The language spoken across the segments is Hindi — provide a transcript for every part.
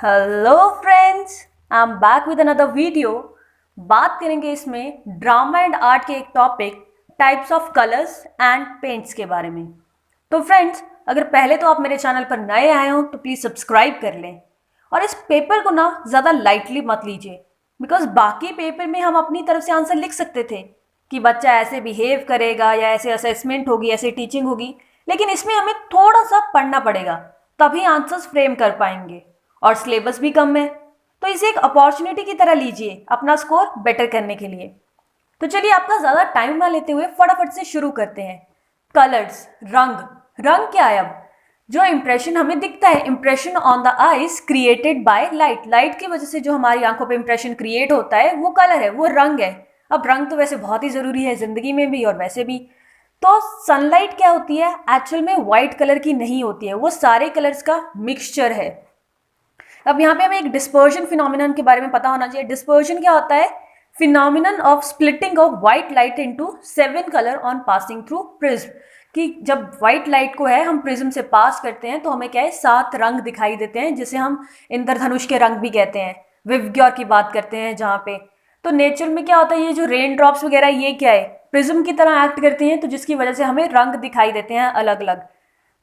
Hello friends, I am back with another video. बात करेंगे इसमें ड्रामा एंड आर्ट के एक topic types of colours and paints के बारे में। तो फ्रेंड्स, अगर पहले तो आप मेरे चैनल पर नए आए हो तो प्लीज़ सब्सक्राइब कर लें और इस पेपर को ना ज़्यादा लाइटली मत लीजिए, बिकॉज बाकी पेपर में हम अपनी तरफ से आंसर लिख सकते थे कि बच्चा ऐसे बिहेव करेगा या ऐसे असेसमेंट होगी, ऐसे टीचिंग होगी, लेकिन इसमें हमें थोड़ा सा पढ़ना पड़ेगा, तभी आंसर्स फ्रेम कर पाएंगे और सिलेबस भी कम है। तो इसे एक अपॉर्चुनिटी की तरह लीजिए अपना स्कोर बेटर करने के लिए। तो चलिए आपका ज़्यादा टाइम ना लेते हुए फटाफट से शुरू करते हैं। कलर्स, रंग। रंग क्या है? अब जो इंप्रेशन हमें दिखता है, impression on the eyes created by light, light की वजह से जो हमारी आंखों पे इंप्रेशन क्रिएट होता है वो कलर है, वो रंग है। अब रंग तो वैसे बहुत ही ज़रूरी है ज़िंदगी में भी और वैसे भी। तो सनलाइट क्या होती है? एक्चुअल में वाइट कलर की नहीं होती है, वो सारे कलर्स का मिक्सचर है। अब यहाँ पे हमें एक डिस्पर्जन फिनोमिनन के बारे में पता होना चाहिए। डिस्पर्जन क्या होता है? Phenomenon of splitting of white light into 7 colour on passing through prism. कि जब व्हाइट लाइट को है हम प्रिज्म से पास करते हैं तो हमें क्या है, 7 रंग दिखाई देते हैं, जिसे हम इंद्रधनुष के रंग भी कहते हैं। विवग्योर की बात करते हैं जहाँ पे। तो नेचर में क्या होता है, ये जो रेन ड्रॉप्स वगैरह ये क्या है, प्रिज्म की तरह एक्ट करती हैं, तो जिसकी वजह से हमें रंग दिखाई देते हैं अलग अलग।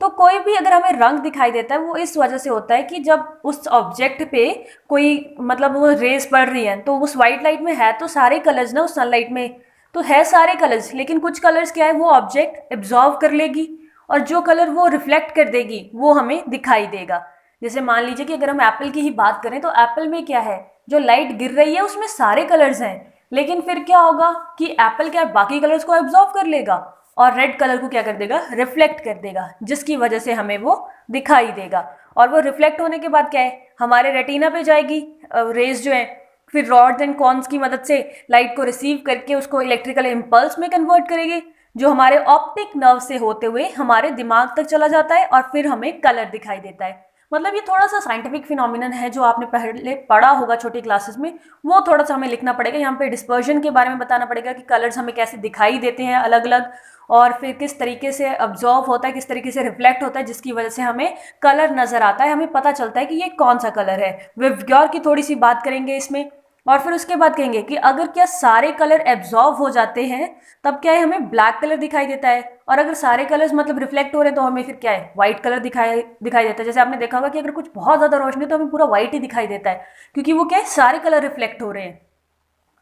तो कोई भी अगर हमें रंग दिखाई देता है वो इस वजह से होता है कि जब उस ऑब्जेक्ट पे कोई मतलब वो रेज पड़ रही है, तो उस वाइट लाइट में है तो सारे कलर्स ना, उस सनलाइट में तो है सारे कलर्स, लेकिन कुछ कलर्स क्या है वो ऑब्जेक्ट एब्जॉर्व कर लेगी और जो कलर वो रिफ्लेक्ट कर देगी वो हमें दिखाई देगा। जैसे मान लीजिए कि अगर हम एप्पल की ही बात करें तो एप्पल में क्या है, जो लाइट गिर रही है उसमें सारे कलर्स हैं, लेकिन फिर क्या होगा कि एप्पल क्या है, बाकी कलर्स को एब्जॉर्व कर लेगा और रेड कलर को क्या कर देगा, रिफ्लेक्ट कर देगा, जिसकी वजह से हमें वो दिखाई देगा। और वो रिफ्लेक्ट होने के बाद क्या है, हमारे रेटिना पे जाएगी रेज जो है, फिर रॉड्स एंड कॉन्स की मदद से लाइट को रिसीव करके उसको इलेक्ट्रिकल इम्पल्स में कन्वर्ट करेगी, जो हमारे ऑप्टिक नर्व से होते हुए हमारे दिमाग तक चला जाता है और फिर हमें कलर दिखाई देता है। मतलब ये थोड़ा सा साइंटिफिक फिनोमिनन है जो आपने पहले पढ़ा होगा छोटी क्लासेस में, वो थोड़ा सा हमें लिखना पड़ेगा। यहाँ पे डिस्पर्जन के बारे में बताना पड़ेगा कि कलर्स हमें कैसे दिखाई देते हैं अलग अलग, और फिर किस तरीके से अब्जॉर्व होता है, किस तरीके से रिफ्लेक्ट होता है, जिसकी वजह से हमें कलर नजर आता है, हमें पता चलता है कि ये कौन सा कलर है। विवग्योर की थोड़ी सी बात करेंगे इसमें, और फिर उसके बाद कहेंगे कि अगर क्या सारे कलर एब्जॉर्व हो जाते हैं तब क्या है, हमें ब्लैक कलर दिखाई देता है, और अगर सारे कलर्स मतलब रिफ्लेक्ट हो रहे हैं तो हमें फिर क्या है, व्हाइट कलर दिखाई देता है। जैसे आपने देखा होगा कि अगर कुछ बहुत ज़्यादा रोशनी है तो हमें पूरा व्हाइट ही दिखाई देता है, क्योंकि वो क्या है, सारे कलर रिफ्लेक्ट हो रहे हैं।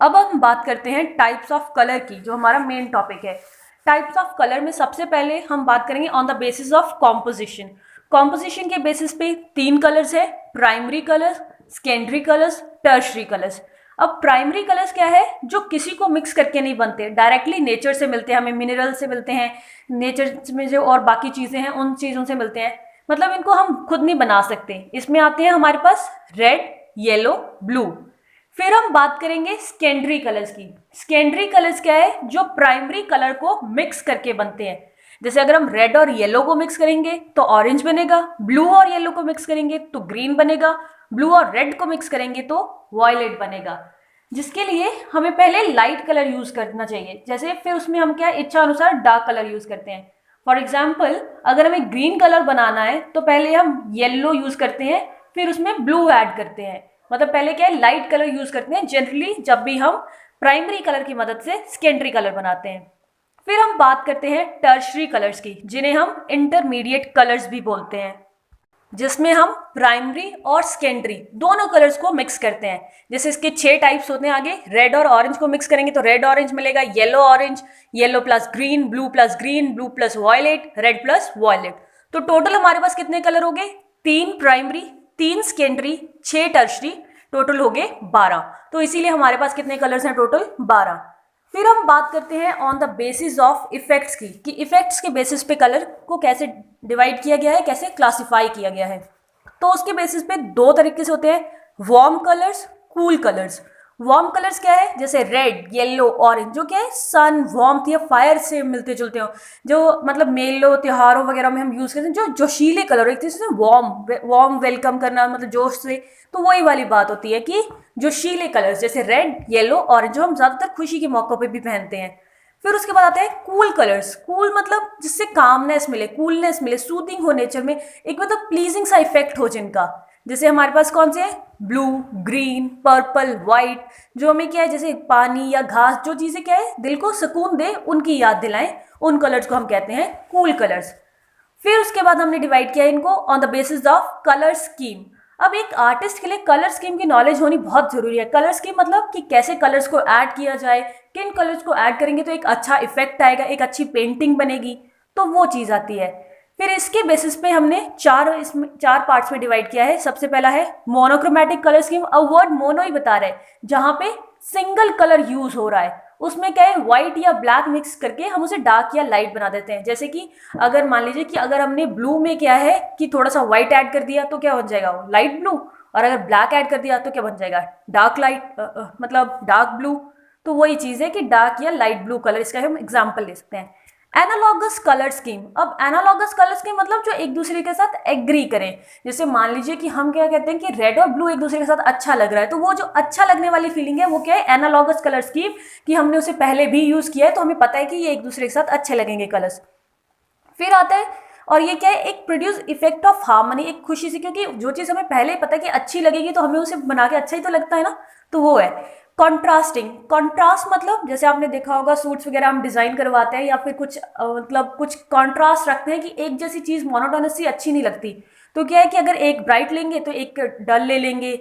अब हम बात करते हैं टाइप्स ऑफ कलर की, जो हमारा मेन टॉपिक है। टाइप्स ऑफ कलर में सबसे पहले हम बात करेंगे on the basis of composition. Composition के बेसिस पे 3 कलर्स है, primary colours, secondary colours, tertiary colours. अब प्राइमरी कलर्स क्या है, जो किसी को मिक्स करके नहीं बनते, डायरेक्टली नेचर से मिलते हैं, हमें मिनरल से मिलते हैं, नेचर में जो और बाकी चीज़ें हैं उन चीज़ों से मिलते हैं, मतलब इनको हम खुद नहीं बना सकते। इसमें आते हैं हमारे पास रेड, येलो, ब्लू। फिर हम बात करेंगे सेकेंडरी कलर्स की। सेकेंडरी कलर्स क्या है, जो प्राइमरी कलर को मिक्स करके बनते हैं। जैसे अगर हम रेड और येलो को मिक्स करेंगे तो ऑरेंज बनेगा, ब्लू और येलो को मिक्स करेंगे तो ग्रीन बनेगा, ब्लू और रेड को मिक्स करेंगे तो वॉयलेट बनेगा। जिसके लिए हमें पहले लाइट कलर यूज करना चाहिए, जैसे फिर उसमें हम क्या इच्छा अनुसार डार्क कलर यूज करते हैं। फॉर एग्जाम्पल, अगर हमें ग्रीन कलर बनाना है तो पहले हम येलो यूज करते हैं, फिर उसमें ब्लू ऐड करते हैं। मतलब पहले क्या है, लाइट कलर यूज करते हैं जनरली जब भी हम प्राइमरी कलर की मदद से सेकेंडरी कलर बनाते हैं। फिर हम बात करते हैं टर्शरी कलर्स की, जिन्हें हम इंटरमीडिएट कलर्स भी बोलते हैं, जिसमें हम प्राइमरी और सेकेंडरी दोनों कलर्स को मिक्स करते हैं। जैसे इसके 6 टाइप्स होते हैं आगे, रेड और ऑरेंज को मिक्स करेंगे तो रेड ऑरेंज मिलेगा, yellow orange, yellow plus green, blue plus green, blue plus violet, red plus violet. तो टोटल हमारे पास कितने कलर हो गए, 3 प्राइमरी, 3 सेकेंडरी, 6 टर्शरी, टोटल हो गए 12। तो इसीलिए हमारे पास कितने कलर्स हैं, टोटल 12। फिर हम बात करते हैं on the basis of effects की, कि इफेक्ट्स के बेसिस पे कलर को कैसे डिवाइड किया गया है, कैसे क्लासिफाई किया गया है। तो उसके बेसिस पे 2 तरीके से होते हैं, warm colours, cool colours. Warm colours क्या है, जैसे रेड, येलो, ऑरेंज, जो क्या है सन, वार्मथ या फायर से मिलते जुलते हो, जो मतलब मेलों त्योहारों वगैरह में हम यूज करते हैं, जो जोशीले कलर, एक तरह से वार्म वेलकम करना, मतलब जोश से। तो वही वाली बात होती है कि जोशीले कलर्स जैसे रेड, येलो, ऑरेंज, जो हम ज्यादातर खुशी के मौकों पर भी पहनते हैं। फिर उसके बाद आते हैं कूल कलर्स। कूल मतलब जिससे कामनेस मिले, कूलनेस मिले, सूदिंग हो नेचर में, एक मतलब प्लीजिंग सा इफेक्ट हो जिनका, जैसे हमारे पास कौन से हैं, ब्लू, ग्रीन, पर्पल, वाइट, जो हमें क्या है जैसे पानी या घास, जो चीज़ें क्या है दिल को सुकून दे उनकी याद दिलाएं, उन कलर्स को हम कहते हैं कूल कलर्स। फिर उसके बाद हमने डिवाइड किया इनको on the basis of colour scheme. अब एक आर्टिस्ट के लिए कलर स्कीम की नॉलेज होनी बहुत जरूरी है। कलर स्कीम मतलब कि कैसे कलर्स को ऐड किया जाए, किन कलर्स को ऐड करेंगे तो एक अच्छा इफेक्ट आएगा, एक अच्छी पेंटिंग बनेगी, तो वो चीज़ आती है। फिर इसके बेसिस पे हमने इसमें चार पार्ट्स में डिवाइड किया है। सबसे पहला है मोनोक्रोमैटिक कलर स्कीम। अब वर्ड मोनो ही बता रहा है, जहां पे सिंगल कलर यूज हो रहा है, उसमें क्या है व्हाइट या ब्लैक मिक्स करके हम उसे डार्क या लाइट बना देते हैं। जैसे कि अगर मान लीजिए कि अगर हमने ब्लू में क्या है कि थोड़ा सा व्हाइट ऐड कर दिया तो क्या बन जाएगा, वो लाइट ब्लू, और अगर ब्लैक ऐड कर दिया तो क्या बन जाएगा, डार्क लाइट, मतलब डार्क ब्लू। तो वही चीज़ है कि डार्क या लाइट ब्लू कलर, इसका हम एग्जाम्पल ले सकते हैं। Analogous colour scheme. अब एनालॉगस कलर स्कीम मतलब जो एक दूसरे के साथ एग्री करें। जैसे मान लीजिए कि हम क्या कहते हैं कि रेड और ब्लू एक दूसरे के साथ अच्छा लग रहा है, तो वो जो अच्छा लगने वाली फीलिंग है वो क्या है, एनालॉगस कलर स्कीम, कि हमने उसे पहले भी यूज किया है तो हमें पता है कि ये एक दूसरे के साथ अच्छे लगेंगे कलर्स। फिर आता है, और ये क्या है, एक प्रोड्यूस इफेक्ट ऑफ हार्मनी, एक खुशी से, क्योंकि जो चीज़ हमें पहले ही पता है कि अच्छी लगेगी तो हमें उसे बना के अच्छा ही तो लगता है ना, तो वो है कॉन्ट्रास्टिंग। कॉन्ट्रास्ट मतलब जैसे आपने देखा होगा सूट्स वगैरह हम डिज़ाइन करवाते हैं या फिर कुछ मतलब कुछ कॉन्ट्रास्ट रखते हैं कि एक जैसी चीज़ मोनोटोनस अच्छी नहीं लगती, तो क्या है कि अगर एक ब्राइट लेंगे तो एक डल ले लेंगे,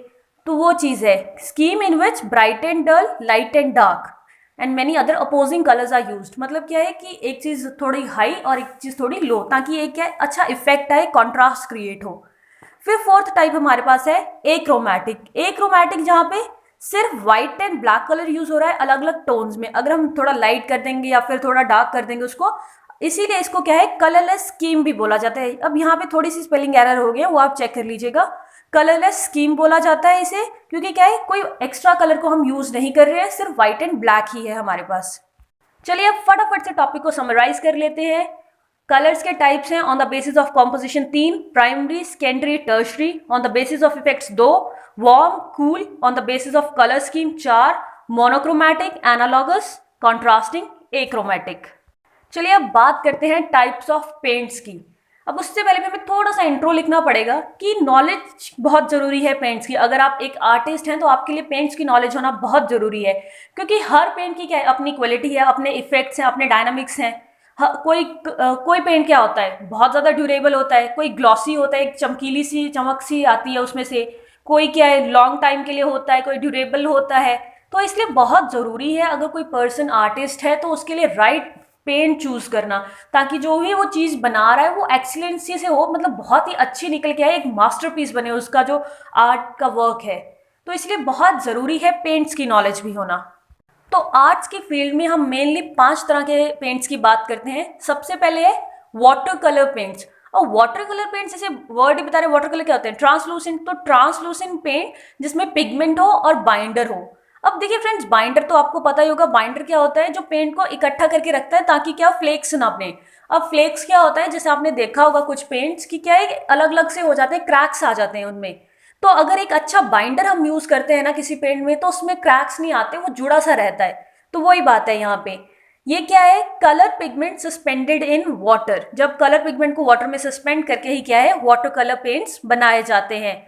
तो वो चीज़ है scheme in which bright and dull, light and dark and many other opposing colours are used. मतलब क्या है कि एक चीज़ थोड़ी हाई और एक चीज़ थोड़ी लो, ताकि एक क्या है अच्छा इफेक्ट आए, कॉन्ट्रास्ट क्रिएट हो। फिर फोर्थ टाइप हमारे पास है एक्रोमैटिक। एक्रोमैटिक जहाँ पे सिर्फ white and black colour use हो रहा है अलग अलग टोन्स में, अगर हम थोड़ा लाइट कर देंगे या फिर थोड़ा डार्क कर देंगे उसको, इसीलिए इसको क्या है कलरलेस स्कीम भी बोला जाता है। अब यहाँ पे थोड़ी सी स्पेलिंग एरर हो गया, वो आप चेक कर लीजिएगा। कलरलेस स्कीम बोला जाता है इसे, क्योंकि क्या है कोई एक्स्ट्रा कलर को हम यूज नहीं कर रहे हैं, सिर्फ व्हाइट एंड ब्लैक ही है हमारे पास। चलिए अब फटाफट से टॉपिक को समराइज कर लेते हैं। कलर्स के टाइप्स हैं on the basis of composition 3, primary, secondary, tertiary. On the basis of effects 2, warm, cool. On the basis of colour scheme 4, monochromatic, analogous, contrasting, achromatic. चलिए अब बात करते हैं टाइप्स ऑफ पेंट्स की। अब उससे पहले भी हमें थोड़ा सा इंट्रो लिखना पड़ेगा कि नॉलेज बहुत ज़रूरी है पेंट्स की। अगर आप एक आर्टिस्ट हैं तो आपके लिए पेंट्स की नॉलेज होना बहुत ज़रूरी है, क्योंकि हर पेंट की क्या है अपनी क्वालिटी है, अपने इफेक्ट्स हैं, अपने डायनामिक्स हैं। कोई पेंट क्या होता है बहुत ज़्यादा ड्यूरेबल होता है, कोई ग्लॉसी होता है, एक चमकीली सी चमक सी आती है उसमें से, कोई क्या है लॉन्ग टाइम के लिए होता है, कोई ड्यूरेबल होता है। तो इसलिए बहुत ज़रूरी है अगर कोई पर्सन आर्टिस्ट है तो उसके लिए राइट पेंट चूज करना, ताकि जो भी वो चीज़ बना रहा है वो एक्सीलेंसी से हो, मतलब बहुत ही अच्छी निकल के आए, एक मास्टरपीस बने उसका जो आर्ट का वर्क है। तो इसलिए बहुत ज़रूरी है पेंट्स की नॉलेज भी होना। तो आर्ट्स की फील्ड में हम मेनली 5 तरह के पेंट्स की बात करते हैं। सबसे पहले है वाटर कलर पेंट्स। और वाटर कलर पेंट्स जैसे वर्ड ही बता रहे, वाटर कलर क्या होते हैं, ट्रांसलूसेंट। तो ट्रांसलूसेंट पेंट जिसमें पिगमेंट हो और बाइंडर हो। अब देखिए फ्रेंड्स, बाइंडर तो आपको पता ही होगा, बाइंडर क्या होता है, जो पेंट को इकट्ठा करके रखता है ताकि क्या फ्लेक्स ना बने। अब फ्लेक्स क्या होता है, जैसे आपने देखा होगा कुछ पेंट्स की क्या है अलग अलग से हो जाते हैं, क्रैक्स आ जाते हैं उनमें। तो अगर एक अच्छा बाइंडर हम यूज करते हैं ना किसी पेंट में, तो उसमें क्रैक्स नहीं आते, वो जुड़ा सा रहता है। तो वही बात है यहाँ पे। ये क्या है, colour pigment suspended in water. जब कलर पिगमेंट को वाटर में सस्पेंड करके ही क्या है वाटर कलर पेंट्स बनाए जाते हैं,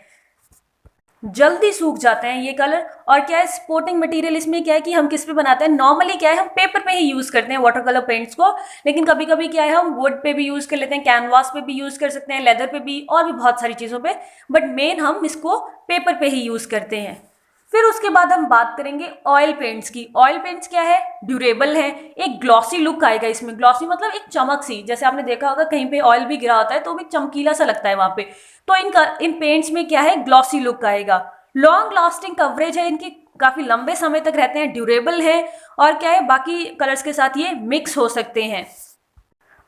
जल्दी सूख जाते हैं ये कलर। और क्या है स्पोर्टिंग मटेरियल इसमें क्या है कि हम किस पे बनाते हैं, नॉर्मली क्या है हम पेपर पे ही यूज करते हैं वाटर कलर पेंट्स को, लेकिन कभी कभी क्या है हम वुड पे भी यूज कर लेते हैं, कैनवास पे भी यूज कर सकते हैं, लेदर पे भी, और भी बहुत सारी चीजों पे, बट मेन हम इसको पेपर पे ही यूज करते हैं। फिर उसके बाद हम बात करेंगे ऑयल पेंट्स की। ऑयल पेंट्स क्या है, ड्यूरेबल है, एक ग्लॉसी लुक आएगा इसमें। ग्लॉसी मतलब एक चमक सी, जैसे आपने देखा होगा कहीं पे ऑयल भी गिरा होता है तो भी चमकीला सा लगता है वहां पे। तो इन पेंट्स में क्या है ग्लॉसी लुक आएगा। लॉन्ग लास्टिंग कवरेज है इनकी, काफी लंबे समय तक रहते हैं, ड्यूरेबल है, और क्या है बाकी कलर्स के साथ ये मिक्स हो सकते हैं।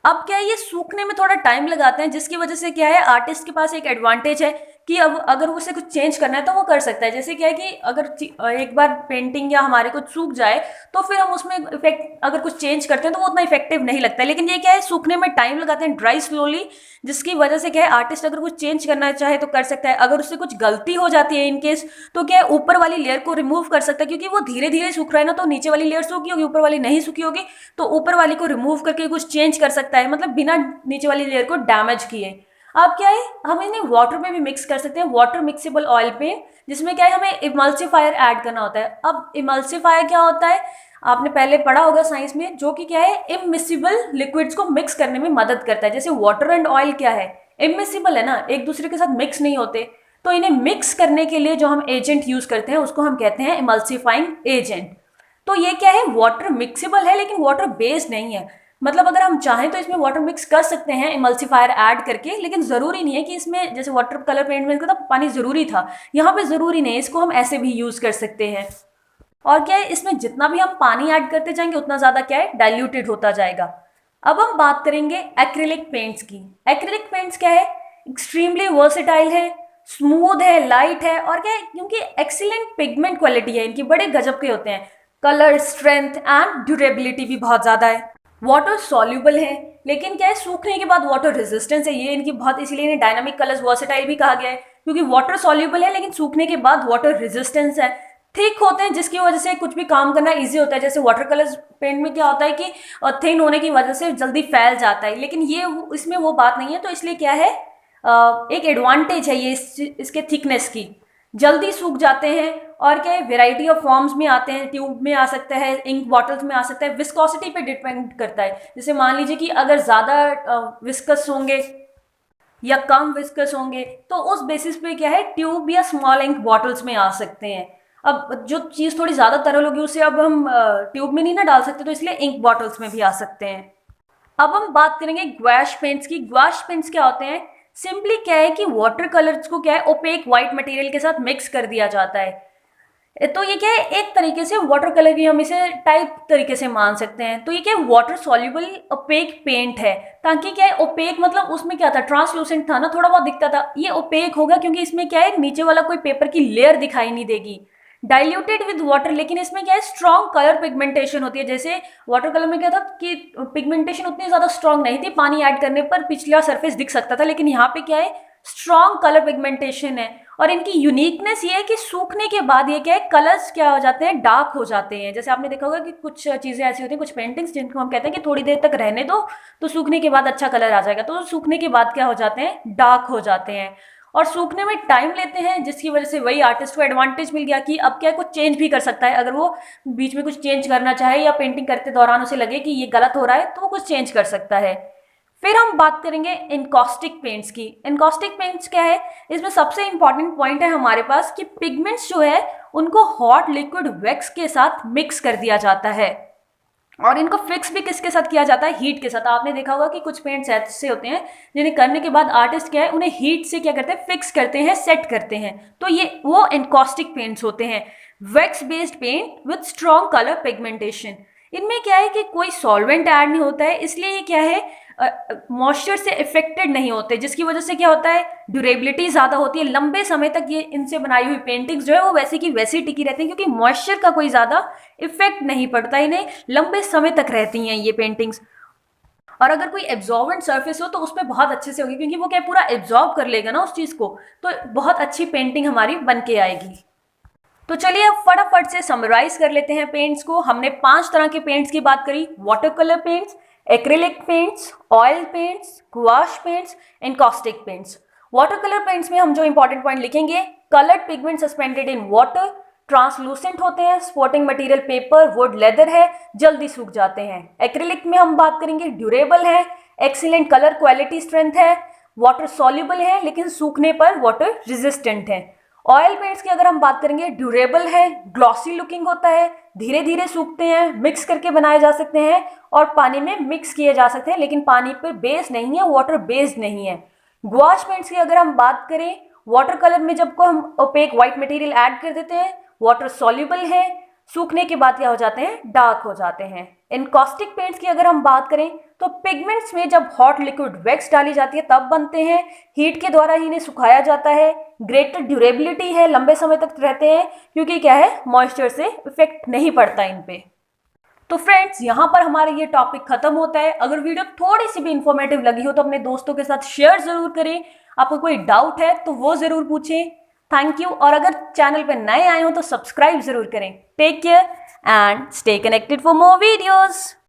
अब क्या है ये सूखने में थोड़ा टाइम लगाते हैं, जिसकी वजह से क्या है आर्टिस्ट के पास एक एडवांटेज है कि अब अगर उसे कुछ चेंज करना है तो वो कर सकता है। जैसे क्या है कि अगर एक बार पेंटिंग या हमारे कुछ सूख जाए तो फिर हम उसमें इफेक्ट अगर कुछ चेंज करते हैं तो वो उतना इफेक्टिव नहीं लगता है। लेकिन ये क्या है सूखने में टाइम लगाते हैं, ड्राई स्लोली, जिसकी वजह से क्या है आर्टिस्ट अगर कुछ चेंज करना चाहे तो कर सकता है। अगर उससे कुछ गलती हो जाती है इनकेस, तो क्या है ऊपर वाली लेयर को रिमूव कर सकता है, क्योंकि वो धीरे धीरे सूख रहा है ना, तो नीचे वाली लेयर सूखी होगी, ऊपर वाली नहीं सूखी होगी, तो ऊपर वाली को रिमूव करके कुछ चेंज कर सकता है, मतलब बिना नीचे वाली लेयर को डैमेज किए। अब क्या है, हम इन्हें वाटर में भी मिक्स कर सकते हैं, वाटर मिक्सेबल ऑयल पेंट, जिसमें क्या है हमें इमल्सिफायर ऐड करना होता है। अब इमल्सिफायर क्या होता है, आपने पहले पढ़ा होगा साइंस में, जो कि क्या है इमिसिबल लिक्विड्स को मिक्स करने में मदद करता है। जैसे वाटर एंड ऑयल क्या है, इमिसिबल है ना, एक दूसरे के साथ मिक्स नहीं होते, तो इन्हें मिक्स करने के लिए जो हम एजेंट यूज करते हैं उसको हम कहते हैं इमल्सिफाइंग एजेंट। तो ये क्या है, वाटर मिक्सेबल है लेकिन वाटर बेस्ड नहीं है। मतलब अगर हम चाहें तो इसमें वाटर मिक्स कर सकते हैं इमल्सिफायर ऐड करके, लेकिन जरूरी नहीं है कि इसमें, जैसे वाटर कलर पेंट में तो पानी जरूरी था, यहाँ पे जरूरी नहीं है, इसको हम ऐसे भी यूज कर सकते हैं। और क्या है, इसमें जितना भी हम पानी ऐड करते जाएंगे उतना ज्यादा क्या है डाइल्यूटेड होता जाएगा। अब हम बात करेंगे एक्रिलिक पेंट्स की। एक्रिलिक पेंट्स क्या है, एक्सट्रीमली वर्सेटाइल है, स्मूथ है, लाइट है, और क्या है, क्योंकि एक्सीलेंट पिगमेंट क्वालिटी है इनकी, बड़े गजब के होते हैं, कलर, स्ट्रेंथ एंड ड्यूरेबिलिटी भी बहुत ज्यादा है। वाटर सॉल्यूबल है, लेकिन क्या है सूखने के बाद वाटर रेजिस्टेंस है, ये इनकी बहुत, इसीलिए इन्हें डायनामिक कलर्स वर्सेटाइल भी कहा गया है, क्योंकि वाटर सॉल्यूबल है लेकिन सूखने के बाद वाटर रेजिस्टेंस है। थिक होते हैं, जिसकी वजह से कुछ भी काम करना इजी होता है। जैसे वाटर कलर्स पेंट में क्या होता है कि थिन होने की वजह से जल्दी फैल जाता है, लेकिन ये इसमें वो बात नहीं है, तो इसलिए क्या है एक एडवांटेज है ये इसके थिकनेस की, जल्दी सूख जाते हैं। और क्या है, वेराइटी ऑफ फॉर्म्स में आते हैं, ट्यूब में आ सकता है, इंक बॉटल्स में आ सकता है, विस्कोसिटी पे डिपेंड करता है। जैसे मान लीजिए कि अगर ज़्यादा विस्कस होंगे या कम विस्कस होंगे तो उस बेसिस पे क्या है ट्यूब या स्मॉल इंक बॉटल्स में आ सकते हैं। अब जो चीज़ थोड़ी ज़्यादा तरल होगी उसे अब हम ट्यूब में नहीं ना डाल सकते, तो इसलिए इंक बॉटल्स में भी आ सकते हैं। अब हम बात करेंगे ग्वाश पेंट्स की। ग्वाश पेंट्स क्या होते हैं, सिंपली क्या है कि वाटर कलर्स को क्या है ओपेक व्हाइट मटेरियल के साथ मिक्स कर दिया जाता है। तो ये क्या है, एक तरीके से वाटर कलर की हम इसे टाइप तरीके से मान सकते हैं। तो ये क्या है, वाटर सॉल्युबल ओपेक पेंट है, ताकि क्या है ओपेक मतलब उसमें क्या था, ट्रांसलूसेंट था ना, थोड़ा बहुत दिखता था, ये ओपेक होगा क्योंकि इसमें क्या है नीचे वाला कोई पेपर की लेयर दिखाई नहीं देगी। डाइल्यूटेड विद वाटर, लेकिन इसमें क्या है स्ट्रॉन्ग कलर पिगमेंटेशन होती है। जैसे वाटर कलर में क्या था कि पिगमेंटेशन उतनी ज्यादा स्ट्रॉन्ग नहीं थी, पानी ऐड करने पर पिछला सरफेस दिख सकता था, लेकिन यहाँ पे क्या है स्ट्रॉन्ग कलर पिगमेंटेशन है। और इनकी यूनिकनेस ये है कि सूखने के बाद ये क्या है कलर्स क्या हो जाते हैं, डार्क हो जाते हैं। जैसे आपने देखा होगा कि कुछ चीज़ें ऐसी होती हैं, कुछ पेंटिंग्स जिनको हम कहते हैं कि थोड़ी देर तक रहने दो तो सूखने के बाद अच्छा कलर आ जाएगा, तो सूखने के बाद क्या हो जाते हैं, डार्क हो जाते हैं और सूखने में टाइम लेते हैं, जिसकी वजह से वही आर्टिस्ट को एडवांटेज मिल गया कि अब क्या कुछ चेंज भी कर सकता है। अगर वो बीच में कुछ चेंज करना चाहे या पेंटिंग करते दौरान उसे लगे कि ये गलत हो रहा है तो वो कुछ चेंज कर सकता है। फिर हम बात करेंगे इनकॉस्टिक पेंट्स की। इनकॉस्टिक पेंट्स क्या है, इसमें सबसे इंपॉर्टेंट पॉइंट है हमारे पास कि पिगमेंट्स जो है उनको हॉट लिक्विड वैक्स के साथ मिक्स कर दिया जाता है और इनको फिक्स भी किसके साथ किया जाता है, हीट के साथ। आपने देखा होगा कि कुछ पेंट्स ऐसे होते हैं जिन्हें करने के बाद आर्टिस्ट क्या है उन्हें हीट से क्या करते हैं, फिक्स करते हैं, सेट करते हैं। तो ये वो इनकॉस्टिक पेंट्स होते हैं, wax based paint with strong colour pigmentation. इनमें क्या है कि कोई सॉल्वेंट ऐड नहीं होता है, इसलिए ये क्या है मॉइस्चर से इफेक्टेड नहीं होते, जिसकी वजह से क्या होता है ड्यूरेबिलिटी ज़्यादा होती है। लंबे समय तक ये इनसे बनाई हुई पेंटिंग्स जो है वो वैसे की वैसी टिकी रहती हैं, क्योंकि मॉइस्चर का कोई ज़्यादा इफेक्ट नहीं पड़ता, इन्हें लंबे समय तक रहती हैं ये पेंटिंग्स। और अगर कोई एब्जॉर्बेंट सरफेस हो तो उस पर बहुत अच्छे से होगी, क्योंकि वो क्या पूरा एब्जॉर्ब कर लेगा ना उस चीज़ को, तो बहुत अच्छी पेंटिंग हमारी बन के आएगी। तो चलिए अब फटाफट से समराइज कर लेते हैं पेंट्स को। हमने 5 तरह के पेंट्स की बात करी, water colour paints, acrylic paints, oil paints, gouache paints, encaustic paints. Water colour paints में हम जो इंपॉर्टेंट पॉइंट लिखेंगे, coloured pigment suspended in water, translucent होते हैं, spotting material paper, wood, leather है, जल्दी सूख जाते हैं। एक्रिलिक में हम बात करेंगे ड्यूरेबल है, एक्सीलेंट कलर क्वालिटी स्ट्रेंथ है, वाटर सॉल्युबल है लेकिन सूखने पर वाटर रेजिस्टेंट है। ऑयल पेंट्स की अगर हम बात करेंगे, ड्यूरेबल है, ग्लॉसी लुकिंग होता है, धीरे धीरे सूखते हैं, मिक्स करके बनाए जा सकते हैं और पानी में मिक्स किए जा सकते हैं, लेकिन पानी पर बेस्ड नहीं है, वाटर बेस्ड नहीं है। गुआश पेंट्स की अगर हम बात करें, वाटर कलर में जब को हम ओपेक व्हाइट मटेरियल ऐड कर देते हैं, वाटर सॉल्युबल है, सूखने के बाद क्या हो जाते हैं, डार्क हो जाते हैं। एनकॉस्टिक पेंट्स की अगर हम बात करें तो पिगमेंट्स में जब हॉट लिक्विड वैक्स डाली जाती है तब बनते हैं, हीट के द्वारा ही इन्हें सुखाया जाता है, ग्रेटर ड्यूरेबिलिटी है, लंबे समय तक रहते हैं क्योंकि क्या है मॉइस्चर से इफेक्ट नहीं पड़ता इन पे। तो फ्रेंड्स यहाँ पर हमारा ये टॉपिक खत्म होता है। अगर वीडियो थोड़ी सी भी इंफॉर्मेटिव लगी हो तो अपने दोस्तों के साथ शेयर जरूर करें। आपको कोई डाउट है तो वो जरूर पूछें। Thank you. और अगर चैनल पे नए आए हो तो सब्सक्राइब जरूर करें। Take care and stay connected for more videos.